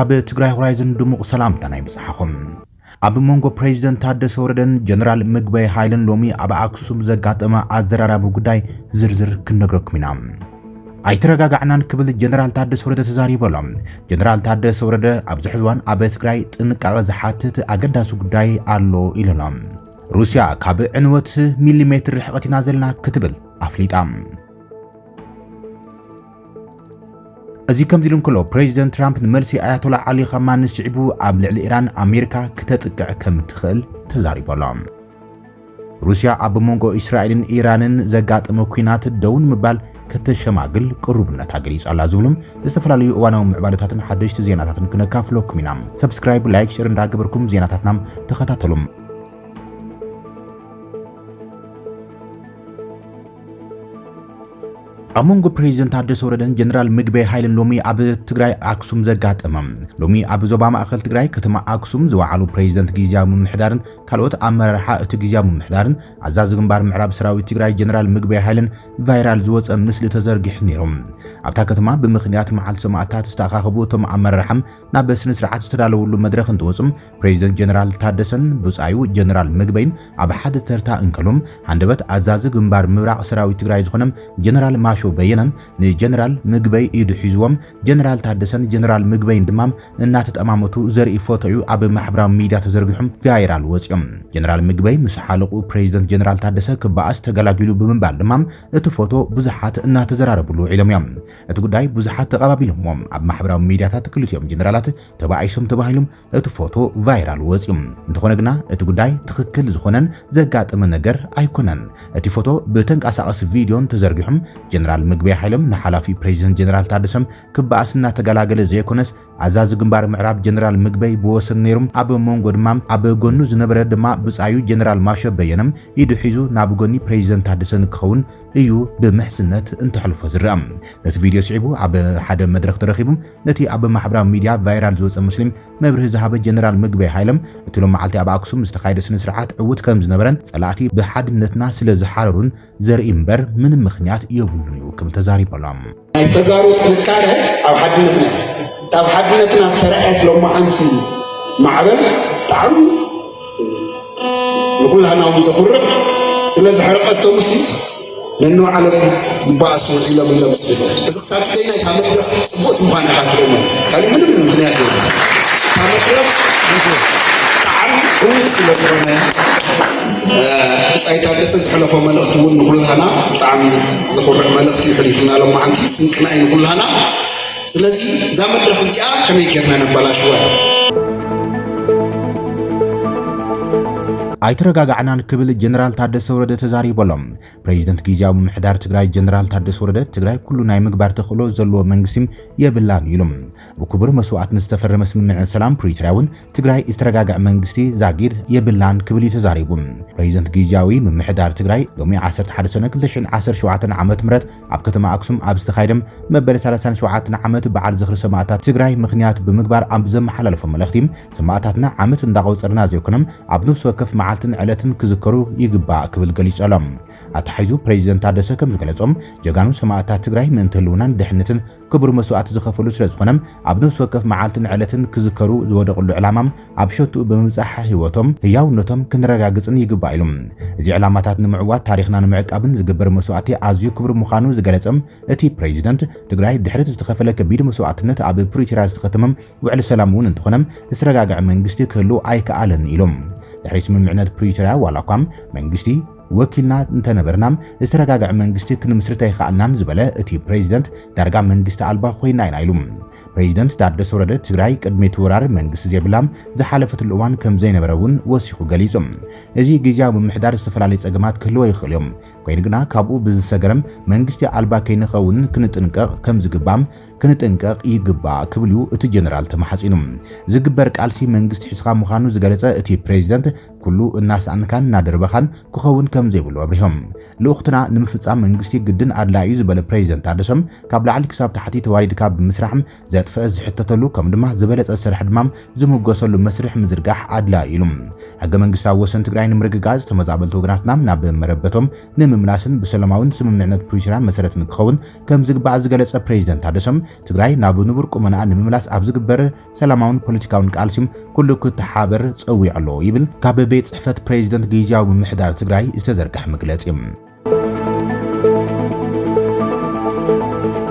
ኣብ ትግራይ ሆራይዘን ድሙቕ ሰላምታ ናይ በጽሓኹም ኣብ መንጎ ፕሬዚደንት ታደሰ ወረደን ጀነራል ምግበይ ሃይልን ሎሚ ኣብ ኣክሱም ዘጋጠመ ኣዘራራቢ ጉዳይ ዝርዝር ክንነግረኩም ኢና ኣይተረጋጋዕናን ክብል ጀነራል ታደሰ ወረደ ተዛሪበሎም ጀነራል ታደሰ ወረደ ኣብ ዝሕዝዋን ኣብ ትግራይ ጥንቃቐ ዝሓትት ኣገዳሲ ጉዳይ ኣሎ ኢሎም ሩስያ ካብ ዕንወት ሚሊሜትር ርሕቀትና ዘለና ክትብል ኣፍሊጣ እዚ ከም ዝልን ከሎ ፕሬዚደንት ትራምፕ ንመልሲ ኣያቶላ ዓሊ ኸማኒ ስዒቡ ኣብ ልዕሊ ኢራን ኣሜሪካ ክትጥቅዕ ከም ትኽእል ተዛሪበሎም ሩስያ ኣብ መንጎ እስራኤልን ኢራንን ዘጋጠመ ኩናት ደውን ምባል ከተሸማግል ቅሩብነት ኣገሊጻላ ዝብሉም ዝተፈላለዩ እዋናዊ ምዕባለታትን ሓደሽቲ ዜናታትን ክነካፍለኩም ኢና ሰብስክራይብ ላይክ ሼር እንዳገበርኩም ዜናታትና ተኸታተሉም ኣሞንጎ ፕሬዚደንት ታደሰ ወረደን ጀነራል ምግበይ ሃይልን ሎሚ ኣብ ትግራይ ኣክሱም ዘጋጠመም ሎሚ ኣብ ዞባ ማእከል ትግራይ ከተማ ኣክሱም ዝወዓሉ ፕሬዚደንት ጊዜያዊ ምምሕዳርን ካልኦት ኣመራርሓ እቲ ጊዜያዊ ምምሕዳርን ኣዛዚ ግንባር ምዕራብ ሰራዊት ትግራይ ጀነራል ምግበይ ሃይልን ቫይራል ዝወፀ ምስሊ ተዘርጊሑ ነይሮም ኣብታ ከተማ ብምኽንያት መዓልቲ ሰማዕታት ዝተኣኻኸቡ እቶም ኣመራርሓም ናብ ስነ ስርዓት ዝተዳለወሉ መድረኽ እንትወፅም ፕሬዚደንት ጀነራል ታደሰን ብፃዩ ጀነራል ምግበይን ኣብ ሓደ ተርታ እንከሎም ሃንደበት ኣዛዚ ግንባር ምብራቕ ሰራዊት ትግራይ ዝኾነም ጀነራል ማሾ በየነን ንጀነራል ምግበይ ኢዱ ሒዝዎም ጀነራል ታደሰን ጀነራል ምግበይን ድማ እናተጠማመቱ ዘርኢ ፎቶዩ ኣብ ማሕበራዊ ሚድያ ተዘርጊሖም ቫይራል ወፅዮም ጀነራል ምግበይ ምስ ሓለቁ ፕሬዚደንት ጀነራል ታደሰ ክባኣስ ተገላጊሉ ብምባል ድማ እቲ ፎቶ ብዙሓት እናተዘራረብሉ ዒሎም እዮም እቲ ጉዳይ ብዙሓት ተቐባቢሎሞም ኣብ ማሕበራዊ ሚድያታት ክልቲኦም ጀነራላት ተባኢሶም ተባሂሎም እቲ ፎቶ ቫይራል ወፅዮም እንተኾነ ግና እቲ ጉዳይ ትክክል ዝኾነን ዘጋጠመ ነገር ኣይኮነን እቲ ፎቶ ብተንቀሳቐሲ ቪድዮን ተዘርጊሖም ጀነራል ምግበይ ሃይሎም ንሓላፊ ፕሬዚደንት ጀነራል ታደሰም ክባኣስና ተገላገለ ዘይኮነስ ኣዛዚ ግንባር ምዕራብ ጀነራል ምግበይ ብወሰን ነይሮም ኣብ መንጎ ድማ ኣብ ጎኑ ዝነበረ ድማ ብፃዩ ጀነራል ማሾ በየነም ኢዱ ሒዙ ናብ ጎኒ ፕሬዚደንት ታደሰን ክኸውን እዩ ብምሕስነት እንትሕልፎ ዝረአ ነቲ ቪድዮ ስዒቡ ኣብ ሓደ መድረኽ ተረኺቡ ነቲ ኣብ ማሕበራዊ ሚድያ ቫይራል ዝወፀ ሙስሊም መብርሂ ዝሃበ ጀነራል ምግበይ ሃይሎም እቲ ሎም መዓልቲ ኣብ ኣክሱም ዝተኻየደ ስነ ስርዓት ዕውት ከም ዝነበረን ጸላእቲ ብሓድነትና ስለ ዝሓረሩን ዘርኢ እምበር ምንም ምኽንያት የብሉን እዩ ክብል ተዛሪበሎም ተጋሩ ጥንካረ ኣብ ሓድነትና ኣብ ሓድነትና ተረኣየት ሎማ ኣንቲ ማዕበል ጣዕም ንኩላህና ዘኹርዕ ስለ ዝሕረቐቶ ሙሲ ነኖ ዓለም ይባእሱ ኢሎም ስለሰ እዚ ክሳብ ሽተይና እታ መድረኽ ፅቡቕት ምዃን ኢኻ ትርእሞ ካልእ ምንም ምክንያት የብሉ እታ መድረኽ ጣዕሚ ዕዉት ስለ ዝኾነ ብፃይ ታደሰ ዝሕለፎ መልእኽቲ እውን ንኩላህና ብጣዕሚ ዘኹርዕ መልእኽቲ ሕሊፉና ሎማዓንቲ ስንቅና እዩ ንኩላህና ስለዚ እዛ መድረኽ እዚኣ ከመይ ጌርና ነበላሽዋ ኣይተረጋጋዕናን ክብል ጀነራል ታደሰ ወረደ ተዛሪበሎም ፕሬዚደንት ጊዜያዊ ምምሕዳር ትግራይ ጀነራል ታደሰ ወረደ ትግራይ ኩሉ ናይ ምግባር ተኽእሎ ዘለዎ መንግስቲ የብላን ኢሎም ብክቡር መስዋዕትነት ዝተፈረመ ስምምዕነት ሰላም ፕሪቶሪያ እውን ትግራይ ዝተረጋግዐ መንግስቲ ዛጊድ የብላን ክብል ተዛሪቡ ፕሬዚደንት ጊዜያዊ ምምሕዳር ትግራይ ሎሚ 11 ሰነ 2017 ዓመት ምረት ኣብ ከተማ ኣክሱም ኣብ ዝተኻየደም መበል 37 ዓመት በዓል ዝኽሪ ሰማዕታት ትግራይ ምኽንያት ብምግባር ኣብ ዘመሓላለፎ መልእኽቲ ሰማዕታትና ዓመት እንዳቆፀርና ዘይኮነም ኣብ ነፍሲ ወከፍ መዓልትን ዕለትን ክዝከሩ ይግባእ ክብል ገሊጾሎም ኣታሒዙ ፕሬዚደንት ታደሰ ከም ዝገለጾም ጀጋኑ ሰማዕታት ትግራይ ምእንቲ ህልውናን ድሕነትን ክቡር መስዋዕቲ ዝኸፈሉ ስለ ዝኾነም ኣብ ነፍሲ ወከፍ መዓልትን ዕለትን ክዝከሩ ዝወደቕሉ ዕላማም ኣብ ሸቱኡ ብምብፃሕ ህይወቶም ህያውነቶም ክንረጋግፅን ይግባእ ኢሎም እዚ ዕላማታት ንምዕዋት ታሪኽና ንምዕቃብን ዝግበር መስዋዕቲ ኣዝዩ ክቡር ምዃኑ ዝገለጸም እቲ ፕሬዚደንት ትግራይ ድሕረት ዝተኸፈለ ከቢድ መስዋዕትነት ኣብ ፕሪቶሪያ ዝተኸተመም ውዕሊ ሰላም እውን እንትኾነም ዝተረጋግዐ መንግስቲ ክህሉ ኣይከኣለን ኢሎም ድሕሪ ስምምዕነት ፕሪቶሪያ ዋላ እኳ መንግስቲ ወኪልና እንተነበርናም ዝተረጋግዐ መንግስቲ ክንምስርታ ይኽኣልናን ዝበለ እቲ ፕሬዚደንት ዳርጋ መንግስቲ ኣልባ ኮይና ኢና ኢሉ ፕሬዚደንት ታደሰ ወረደ ትግራይ ቅድሚ ትውራር መንግስቲ ዘይብላም ዝሓለፈትሉ እዋን ከም ዘይነበረ እውን ወሲኹ ገሊፆም እዚ ጊዜያዊ ምምሕዳር ዝተፈላለዩ ፀገማት ክህልዎ ይኽእል እዮም ኮይኑ ግና ካብኡ ብዝሰገረም መንግስቲ ኣልባ ከይንኸውን ክንጥንቀቕ ከም ዝግባም ክንጥንቀቕ ይግባእ ክብል እዩ እቲ ጀነራል ተማሓፂኑ ዝግበር ቃልሲ መንግስቲ ሒዝካ ምዃኑ ዝገለጸ እቲ ፕሬዚደንት ኩሉ እናስኣንካን እናደርበኻን ክኸውን ከም ዘይብሉ አብሪሆም ልኡኽትና ንምፍጻም መንግስቲ ግድን ኣድላዩ ዝበለ ፕሬዚደንት ታደሰም ካብ ላዕሊ ክሳብ ታሕቲ ተዋሪድካ ብምስራሕም ዘጥፍአ ዝሕተተሉ ከም ድማ ዝበለጸ ስራሕ ድማ ዝምጎሰሉ መስርሕ ምዝርጋሕ ኣድላዩ ኢሉ ሕገ መንግስታዊ ወሰን ትግራይ ንምርግጋዝ ተመዛበልቲ ወገናትና ናብ መረበቶም ንምምላስን ብሰላማውን ስምምዕነት ፕሪቶሪያ መሰረት ንክኸውን ከም ዝግባእ ዝገለጸ ፕሬዚደንት ታደሰም ትግራይ ናብ ንቡር ቁመና ንምምላስ ኣብ ዝግበር ሰላማውን ፖለቲካውን ቃልሲም ኩሉ ክትሓበር ፀዊዕ ኣሎ ይብል ካብ ቤት ጽሕፈት ፕሬዚደንት ጊዜያዊ ምምሕዳር ትግራይ ዝተዘርግሐ መግለጺ።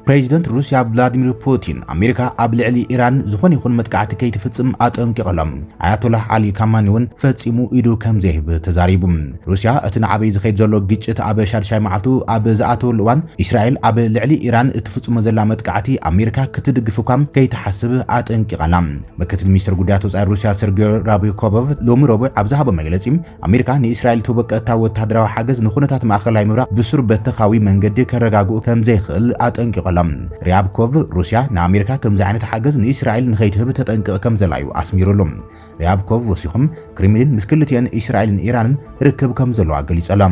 ፕሬዚደንት ሩስያ ቭላዲሚር ፑቲን ኣሜሪካ ኣብ ልዕሊ ኢራን ዝኾነ ይኹን መጥቃዕቲ ከይትፍጽም ኣጠንቂቖሎም ኣያቶላህ ዓሊ ካማኒ እውን ፈጺሙ ኢዱ ከም ዘይህብ ተዛሪቡ። ሩስያ እቲ ንዓበይ ዝኸይድ ዘሎ ግጭት ኣብ ሻድሻይ መዓልቱ ኣብ ዝኣተወሉ እዋን እስራኤል ኣብ ልዕሊ ኢራን እትፍጽሞ ዘላ መጥቃዕቲ ኣሜሪካ ክትድግፍ እኳ ከይትሓስብ ኣጠንቂቐላ። ምክትል ሚኒስትር ጉዳያት ወጻኢ ሩስያ ሰርጌይ ራብኮቭ ሎሚ ረቡዕ ኣብ ዝሃቦ መግለጺ ኣሜሪካ ንእስራኤል ትወቀታ ወታደራዊ ሓገዝ ንኹነታት ማእኸላይ ምብራቕ ብሱር በተኻዊ መንገዲ ከረጋግኡ ከም ዘይኽእል ኣጠንቂቖላ። ሪያብኮቭ ሩስያ ንኣሜሪካ ከምዚ ዓይነት ሓገዝ ንእስራኤል ንኸይትህብ ተጠንቅቕ ከም ዘላ እዩ ኣስሚሩሎም። ሪያብኮቭ ወሲኹም ክሬምሊን ምስ ክልቲአን እስራኤልን ኢራንን ርክብ ከም ዘለዋ ገሊጸላ።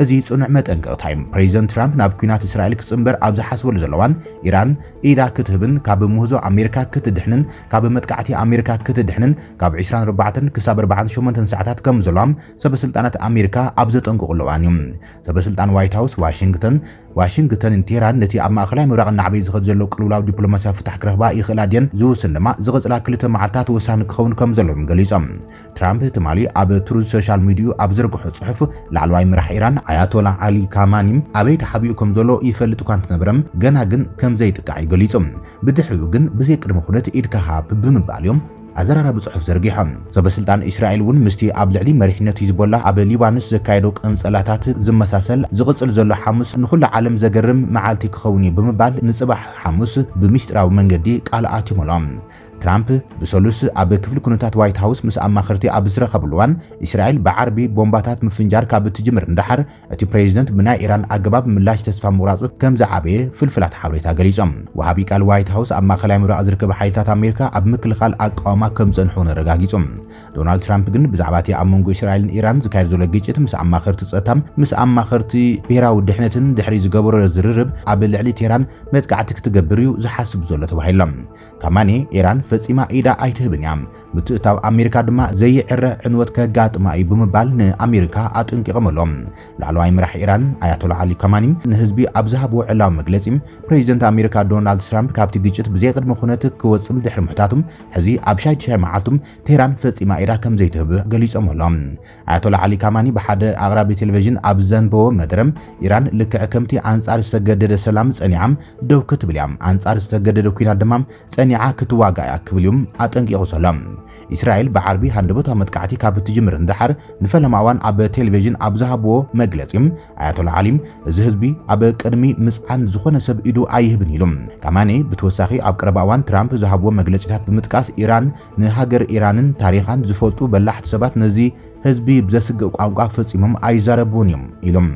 እዚ ጽኑዕ መጠንቀቕታ እዩ። ፕሬዚደንት ትራምፕ ናብ ኩናት እስራኤል ክጽምበር ኣብ ዝሓስበሉ ዘለዋን ኢራን ኢዳ ክትህብን ካብ ምህዞ ኣሜሪካ ክትድሕንን ካብ መጥቃዕቲ ኣሜሪካ ክትድሕንን ካብ 24 ክሳብ 48 ሰዓታት ከም ዘለዋም ሰበስልጣናት ኣሜሪካ ኣብ ዘጠንቅቑሉ እዋን እዩ። ሰበስልጣን ዋይት ሃውስ ዋሽንግተንን ቴህራን ነቲ ኣብ ማእኸላይ ምብራቕ ናዕበይ ዝኸድ ዘሎ ቅልውላው ዲፕሎማስያዊ ፍታሕ ክረኽባ ይኽእላ ድየን ዝውስን ድማ ዝቐፅላ 2 መዓልታት ወሳኒ ክኸውን ከም ዘለዎም ገሊፆም። ትራምፕ ትማሊ ኣብ ትሩዝ ሶሻል ሚድያ ኣብ ዘርግሖ ጽሑፍ ላዕለዋይ ምራሕ ኢራን ኣያቶላ ዓሊ ካማኒ ኣበይ ተሓቢኡ ከም ዘሎ ይፈልጥ እኳ እንትነበረም ገና ግን ከም ዘይጥቃዕ ገሊፆም። ብድሕሪኡ ግን ብዘይ ቅድመ ኩነት ኢድካ ሃብ ብምባል እዮም ኣዘራራቢ ጽሑፍ ዘርጊሖም። ሰበስልጣን እስራኤል እውን ምስቲ ኣብ ልዕሊ መሪሕነት ሂዝቦላ ኣብ ሊባኖስ ዘካየዶ ቀንጸላታት ዝመሳሰል ዝቕጽል ዘሎ ሐሙስ ንኹሉ ዓለም ዘገርም መዓልቲ ክኸውን እዩ ብምባል ንጽባሕ ሐሙስ ብምስጢራዊ መንገዲ ቃል ኣትሞሎም። ትራምፕ ብሰሉስ ኣብ ክፍሊ ኩነታት ዋይት ሃውስ ምስ ኣማኸርቲ ኣብ ዝረኸብሉ እዋን እስራኤል ብዓርቢ ቦምባታት ምፍንጃር ካብ እትጅምር እንዳሓር እቲ ፕሬዚደንት ብናይ ኢራን ኣገባብ ምላሽ ተስፋ ምቑራፁ ከም ዝዓበየ ፍልፍላት ሓበሬታ ገሊፆም። ወሃቢ ቃል ዋይት ሃውስ ኣብ ማእኸላይ ምብራቕ ዝርከቡ ሓይልታት ኣሜሪካ ኣብ ምክልኻል ኣቃውማ ከም ዝጸንሑ ረጋጊፆም። ዶናልድ ትራምፕ ግን ብዛዕባ እቲ ኣብ መንጎ እስራኤልን ኢራን ዝካየድ ዘሎ ግጭት ምስ ኣማኸርቲ ጸጥታን ምስ ኣማኸርቲ ብሄራዊ ድሕነትን ድሕሪ ዝገበሮ ዝርርብ ኣብ ልዕሊ ቴህራን መጥቃዕቲ ክትገብር እዩ ዝሓስብ ዘሎ ተባሂሎም። ካማኒ ኢራን ፈጺማ ኢዳ ኣይትህብን እያ ምትእታው ኣሜሪካ ድማ ዘይዕረ ዕንወት ከጋጥማ እዩ ብምባል ንኣሜሪካ ኣጠንቂቖም። ላዕለዋይ ምራሕ ኢራን ኣያቶላ ዓሊ ካማኒ ንህዝቢ ኣብ ዝሃብዎ ዕላዊ መግለጺ ፕሬዚደንት ኣሜሪካ ዶናልድ ትራምፕ ካብቲ ግጭት ብዘይ ቅድመ ኩነት ክወጽም ድሕሪ ምሕታቱም ሕዚ ኣብ ሻድሻይ መዓልቱም ቴህራን ፈጺማ ኢዳ ከም ዘይትህብ ገሊፆም ኣሎም። ኣያቶላ ዓሊ ካማኒ ብሓደ ኣቕራቢ ቴሌቪዥን ኣብ ዘንበቦ መደረም ኢራን ልክዕ ከምቲ ኣንጻር ዝተገደደ ሰላም ጸኒዓም ደው ክትብል እያ ኣንጻር ዝተገደደ ኩናት ድማ ጸኒዓ ክትዋጋእ ክብልዮም ኣጠንቂቑ ሰላም። እስራኤል ብዓርቢ ሃንደበታ መጥቃዕቲ ካብ እትጅምር እንዳሓር ንፈለማዋን ኣብ ቴሌቪዥን ኣብ ዝሃብዎ መግለጺ ኣያቶላ ዓሊም እዚ ህዝቢ ኣብ ቅድሚ ምጽዓን ዝኾነ ሰብ ኢዱ ኣይህብን ኢሎም። ካማኒ ብተወሳኺ ኣብ ቀረባ እዋን ትራምፕ ዝሃብዎ መግለጺታት ብምጥቃስ ኢራን ንሃገር ኢራንን ታሪኻን ዝፈልጡ በላሕቲ ሰባት ነዚ ህዝቢ ብዘስግእ ቋንቋ ፈጺሞም ኣይዛረቡን እዮም ኢሎም።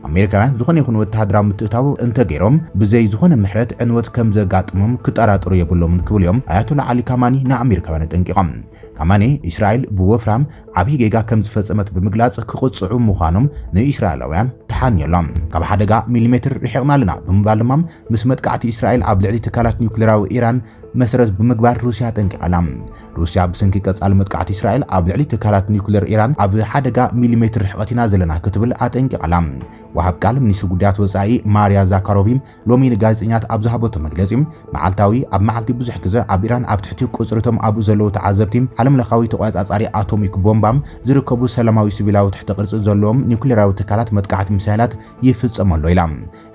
ኣሜሪካውያን ዝኾነ ይኹን ወተሃደራዊ ምትእታው እንተገይሮም ብዘይ ዝኾነ ምሕረት ዕንወት ከም ዘጋጥሞም ክጠራጥሩ የብሎምን ክብሉ እዮም ኣያቶላ ዓሊ ካማኒ ንኣሜሪካውያን ጠንቂቖም። ካማኒ እስራኤል ብወፍራም ዓብዪ ጌጋ ከም ዝፈጸመት ብምግላጽ ክቕጽዑ ምዃኖም ንእስራኤላውያን ተሓንየሎም። ካብ ሓደጋ ሚሊሜትር ርሒቕና ኣለና ብምባል ድማ ምስ መጥቃዕቲ እስራኤል ኣብ ልዕሊ ትካላት ኒውክሌራዊ ኢራን መሰረት ብምግባር ሩስያ ጠንቂቓላ። ሩስያ ብሰንኪ ቀጻሊ መጥቃዕቲ እስራኤል ኣብ ልዕሊ ትካላት ኒውክሌር ኢራን ኣብ ሓደጋ ሚሊሜትር ርሕቐት ኢና ዘለና ክትብል ኣጠንቂቓላ። ወሃብ ቃል ሚኒስትር ጉዳያት ወጻኢ ማርያ ዛካሮቭ ሎሚ ንጋዜጠኛት ኣብ ዝሃበቶ መግለጺ መዓልታዊ ኣብ መዓልቲ ብዙሕ ግዜ ኣብ ኢራን ኣብ ትሕቲ ቁጽርቶም ኣብኡ ዘለዉ ተዓዘብቲ ዓለምለኻዊ ተቆጻጻሪ ኣቶሚክ ቦምባም ዝርከቡ ሰላማዊ ሲቪላዊ ትሕቲ ቅርጺ ዘለዎም ኒውክሌራዊ ትካላት መጥቃዕቲ ሚሳይላት ይፍጸመሉ ኢላ።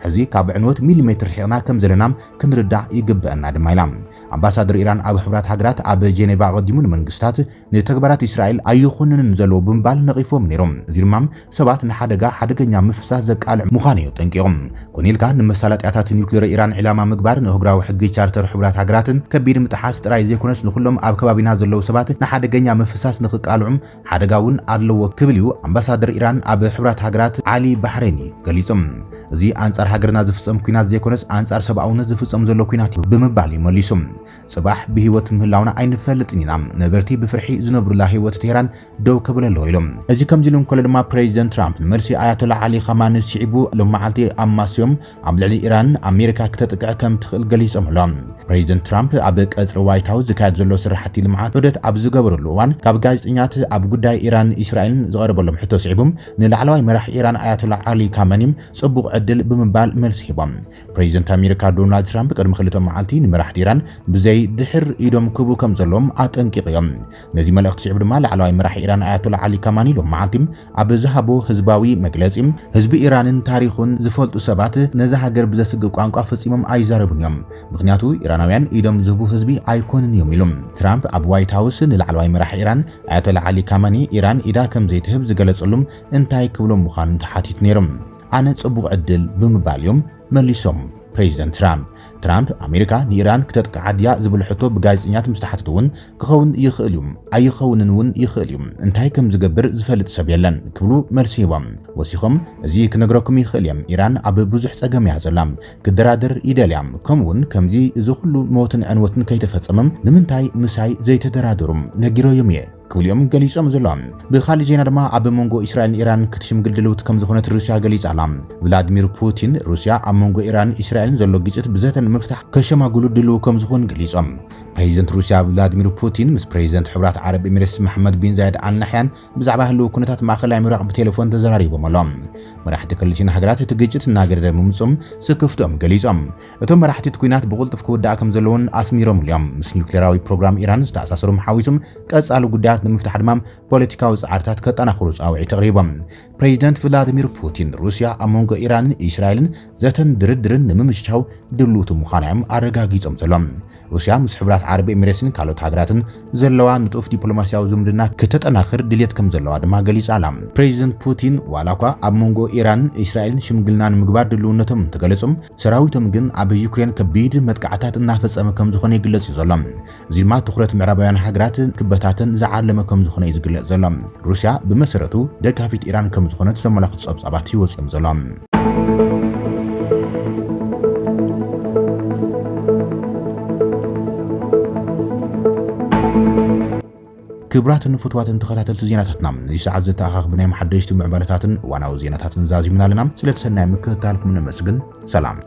ሕዚ ካብ ዕንወት ሚሊሜትር ርሒቕና ከም ዘለና ክንርዳእ ይግብአና ድማ ኢላ። ኣምባሳደር ኢራን ኣብ ሕብራት ሃገራት ኣብ ጄኔቫ ቀዲሙ ንመንግስታት ንተግባራት እስራኤል ኣይኹንንን ዘለዎ ብምባል ነቒፎም ነይሮም። እዚ ድማ ሰባት ንሓደጋ ሓደገኛ ምፍሳስ ዘቃልዕ ምዃኑ እዩ ጠንቂቖም። ኮኒልካ ንመሳለጥያታት ኒውክሌር ኢራን ዕላማ ምግባር ንህግራዊ ሕጊ ቻርተር ሕብራት ሃገራትን ከቢድ ምጥሓስ ጥራይ ዘይኮነስ ንኩሎም ኣብ ከባቢና ዘለዉ ሰባት ንሓደገኛ ምፍሳስ ንኽቃልዑም ሓደጋ እውን ኣለዎ ክብል እዩ ኣምባሳደር ኢራን ኣብ ሕብራት ሃገራት ዓሊ ባህሬኒ ገሊፆም። እዚ ኣንጻር ሃገርና ዝፍጸም ኩናት ዘይኮነስ ኣንጻር ሰብኣውነት ዝፍጸም ዘሎ ኩናት እዩ ብምባል ይመሊሶም። ጽባሕ ብህይወት ምህላውና ኣይንፈልጥን ኢና ነበርቲ ብፍርሒ ዝነብሩላ ህይወት ቴህራን ደው ክብል ኣለዎ ኢሎም። እዚ ከምዚ ኢሎም ከሎ ድማ ፕሬዚደንት ትራምፕ ንመልሲ ኣያቶላ ዓሊ ኻማኒ ስዒቡ ሎም መዓልቲ ኣማስዮም ኣብ ልዕሊ ኢራን ኣሜሪካ ክተጥቅዕ ከም ትኽእል ገሊፆም ኣሎም። ፕሬዚደንት ትራምፕ ኣብ ቀጽሪ ዋይት ሃውስ ዝካየድ ዘሎ ስራሕቲ ልምዓት ዑደት ኣብ ዝገበረሉ እዋን ካብ ጋዜጠኛት ኣብ ጉዳይ ኢራን እስራኤልን ዝቐረበሎም ሕቶ ስዒቦም ንላዕለዋይ መራሒ ኢራን ኣያቶላ ዓሊ ካመኒም ጽቡቕ ዕድል ብምባል መልሲ ሂቦም። ፕሬዚደንት ኣሜሪካ ዶናልድ ትራምፕ ቅድሚ 2 መዓልቲ ንመራሕቲ ኢራን ብዘይ ድሕር ኢዶም ክቡ ከም ዘሎም ኣጠንቂቖም። ነዚ መልእኽቲ ስዒቡ ድማ ላዕለዋይ መራሒ ኢራን ኣያቶላ ዓሊ ካማኒ ሎም መዓልቲ ኣብ ዝሃቦ ህዝባዊ መግለጺ ህዝቢ ኢራንን ታሪኹን ዝፈልጡ ሰባት ነዚ ሃገር ብዘስግእ ቋንቋ ፈጺሞም ኣይዛረቡን እዮም፣ ምክንያቱ ኢራናውያን ኢዶም ዝህቡ ህዝቢ ኣይኮንን እዮም ኢሎም። ትራምፕ ኣብ ዋይት ሃውስ ንላዕለዋይ መራሒ ኢራን ኣያቶላ ዓሊ ካማኒ ኢራን ኢዳ ከም ዘይትህብ ዝገለጸሎም እንታይ ክብሎም ምዃኑ ተሓቲቱ ነይሮም። ኣነ ጽቡቕ ዕድል ብምባል እዮም መሊሶም ፕሬዚደንት ትራምፕ ኣሜሪካ ንኢራን ክተጥቅዓ ድያ ዝብል ሕቶ ብጋዜጠኛት ምስተሓተቱ እውን ክኸውን ይኽእል እዩ ኣይኸውንን እውን ይኽእል እዩ እንታይ ከም ዝገብር ዝፈልጥ ሰብ የለን ክብሉ መልሲ ሂቦም። ወሲኾም እዚ ክነግረኩም ይኽእል እዮም ኢራን ኣብ ብዙሕ ጸገም እያ ዘላ ክደራደር ይደልያ ከምኡውን ከምዚ እዚ ኩሉ ሞትን ዕንወትን ከይተፈጸመም ንምንታይ ምሳይ ዘይተደራደሩ ነጊሮዮም እየ ክብልዮም ገሊጾም ዘሎም። ብኻልእ ዜና ድማ ኣብ መንጎ እስራኤልን ኢራን ክትሽምግል ድልውቲ ከም ዝኾነት ሩስያ ገሊጻ ኣላ። ቭላድሚር ፑቲን ሩስያ ኣብ መንጎ ኢራን እስራኤልን ዘሎ ግጭት ብዘተን ምፍታሕ ከሸማግሉ ድልው ከም ዝኾን ገሊጾም። ፕሬዚደንት ሩስያ ቭላድሚር ፑቲን ምስ ፕሬዚደንት ሕብራት ዓረብ ኤሚሬትስ መሐመድ ቢን ዛይድ አልናሕያን ብዛዕባ ህልው ኩነታት ማእኸላይ ምብራቕ ብቴሌፎን ተዘራሪቦም ኣሎም። መራሕቲ ክልቲአን ሃገራት እቲ ግጭት እናገረደ ምምጾም ስክፍቶም ገሊጾም። እቶም መራሕቲ ኩናት ብቁልጡፍ ክውዳእ ከም ዘለውን ኣስሚሮም እዮም። ምስ ኒውክሌራዊ ፕሮግራም ኢራን ዝተኣሳሰሩ ሓዊሶም ቀጻሊ ጉዳያት ንምፍታሕ ድማ ፖለቲካዊ ጻዕርታት ከጠናኽሩ ጻውዒት ኣቕሪቦም። ፕሬዚደንት ቭላድሚር ፑቲን ሩስያ ኣብ መንጎ ኢራንን እስራኤልን ዘተን ድርድርን ንምምችቻው ድልውቲ ምዃናዮም ኣረጋጊጾም ዘሎም። ሩስያ ምስ ሕብራት ዓረብ ኤሚሬትስን ካልኦት ሃገራትን ዘለዋ ንጡፍ ዲፕሎማስያዊ ዝምድና ከተጠናኽር ድሌት ከም ዘለዋ ድማ ገሊጻ ኣላ። ፕሬዚደንት ፑቲን ዋላ እኳ ኣብ መንጎ ኢራንን እስራኤልን ሽምግልና ንምግባር ድልውነቶም ተገለጾም ሰራዊቶም ግን ኣብ ዩክሬን ከቢድ መጥቃዕታት እናፈጸመ ከም ዝኾነ ይግለጽ እዩ ዘሎ። እዚ ድማ ትኩረት ምዕራባውያን ሃገራት ክበታተን ዝዓለመ ከም ዝኾነ እዩ ዝግለጽ ዘሎ። ሩስያ ብመሰረቱ ደጋፊት ኢራን ከም ዝኾነት ዘመላኽቱ ጸብጻባት ይወጽኦም ዘሎም። ክብራትን ፍትዋትን ተኸታተልቲ ዜናታትና እዚ ሰዓት ዝተኣኻኽብናይ ሓደሽቲ ምዕባለታትን ዋናዊ ዜናታትን ዛዚምና ኣለና። ስለተሰናይ ምክትታልኩም ነመስግን። ሰላም።